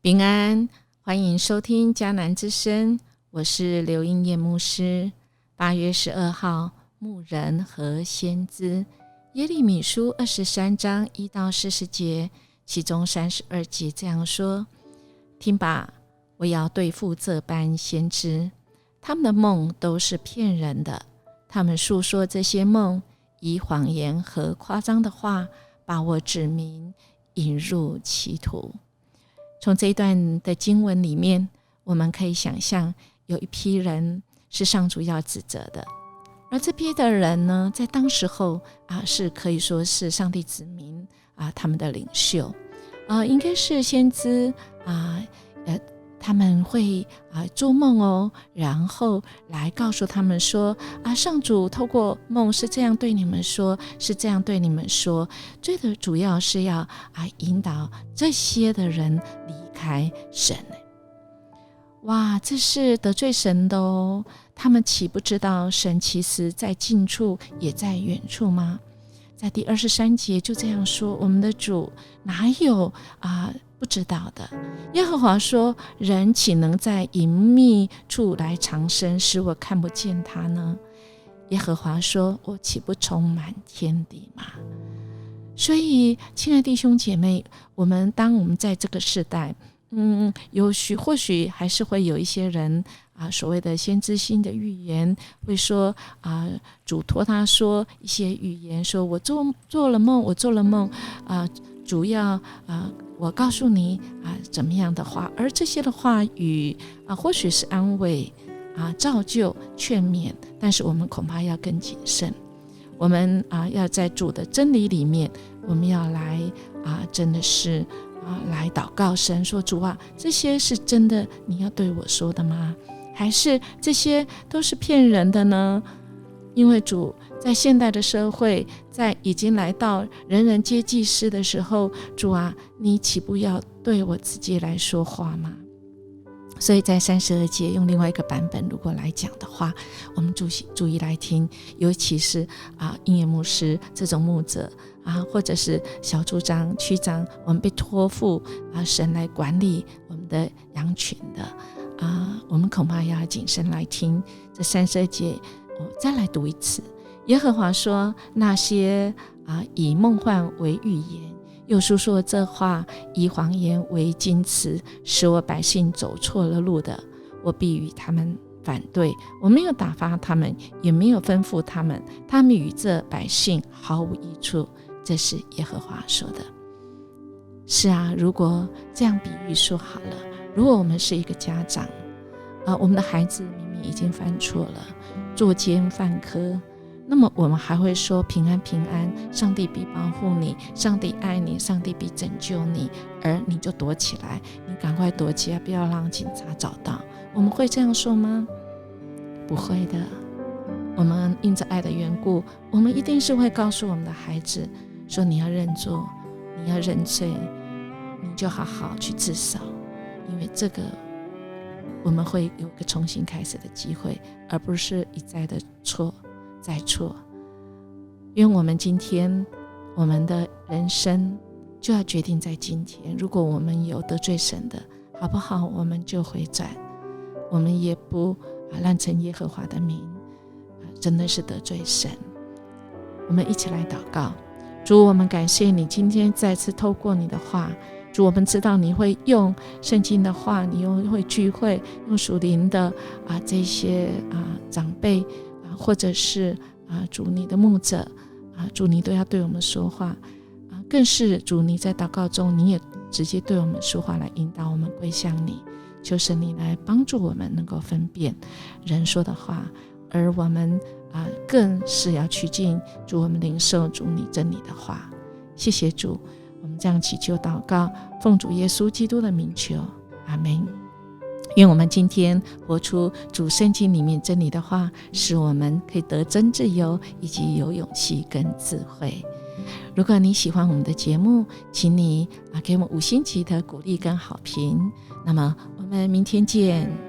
平安，欢迎收听迦南之声，我是刘英叶牧师。8月12号，牧人和先知，耶利米书23章1到40节，其中32节这样说：听吧，我要对付这般先知，他们的梦都是骗人的，他们述说这些梦，以谎言和夸张的话，把我指明引入歧途。从这一段的经文里面，我们可以想象有一批人是上主要指责的，而这批的人呢，在当时候是可以说是上帝子民他们的领袖应该是先知他们会做梦哦，然后来告诉他们说上主透过梦是这样对你们说，是这样对你们说，最的主要是要引导这些的人离开神。哇，这是得罪神的哦，他们岂不知道神其实在近处也在远处吗？在第23节就这样说，我们的主哪有不知道的？耶和华说，人岂能在隐秘处来藏身，使我看不见他呢？耶和华说，我岂不充满天地吗？所以亲爱的弟兄姐妹，当我们在这个世代或许还是会有一些人所谓的先知性的预言，会说主托他说一些语言，说我做了梦，我做了梦主要我告诉你怎么样的话，而这些的话语或许是安慰造就劝勉，但是我们恐怕要更谨慎。我们要在主的真理里面，我们要来真的是来祷告神，说主这些是真的你要对我说的吗？还是这些都是骗人的呢？因为主在现代的社会，在已经来到人人皆祭司的时候，主你岂不要对我自己来说话吗？所以在32节用另外一个版本如果来讲的话，我们注意来听，尤其是音乐牧师这种牧者或者是小组长区长，我们被托付神来管理我们的羊群的我们恐怕要谨慎来听这32节。我再来读一次，耶和华说，那些以梦幻为预言，又述说这话，以谎言为金词，使我百姓走错了路的，我必与他们反对，我没有打发他们，也没有吩咐他们，他们与这百姓毫无益处。这是耶和华说的。是如果这样比喻说好了，如果我们是一个家长我们的孩子明明已经犯错了，作奸犯科，那么我们还会说平安平安，上帝必保护你，上帝爱你，上帝必拯救你，而你就躲起来，你赶快躲起来，不要让警察找到。我们会这样说吗？不会的。我们因着爱的缘故，我们一定是会告诉我们的孩子说，你要认错，你要认罪，你就好好去自首，因为这个我们会有个重新开始的机会，而不是一再的错再错。因为我们今天我们的人生就要决定在今天，如果我们有得罪神的，好不好？我们就回转，我们也不滥称耶和华的名真的是得罪神。我们一起来祷告。主，我们感谢你今天再次透过你的话，主，我们知道你会用圣经的话，你又会聚会用属灵的这些长辈或者是主你的牧者主你都要对我们说话更是主你在祷告中你也直接对我们说话，来引导我们归向你。求神你来帮助我们能够分辨人说的话，而我们更是要趋近主，我们领受主你真理的话。谢谢主，我们这样祈求祷告，奉主耶稣基督的名求，阿们。愿我们今天活出主圣经里面真理的话，使我们可以得真自由，以及有勇气跟智慧。如果你喜欢我们的节目，请你给我们5星级的鼓励跟好评。那么我们明天见。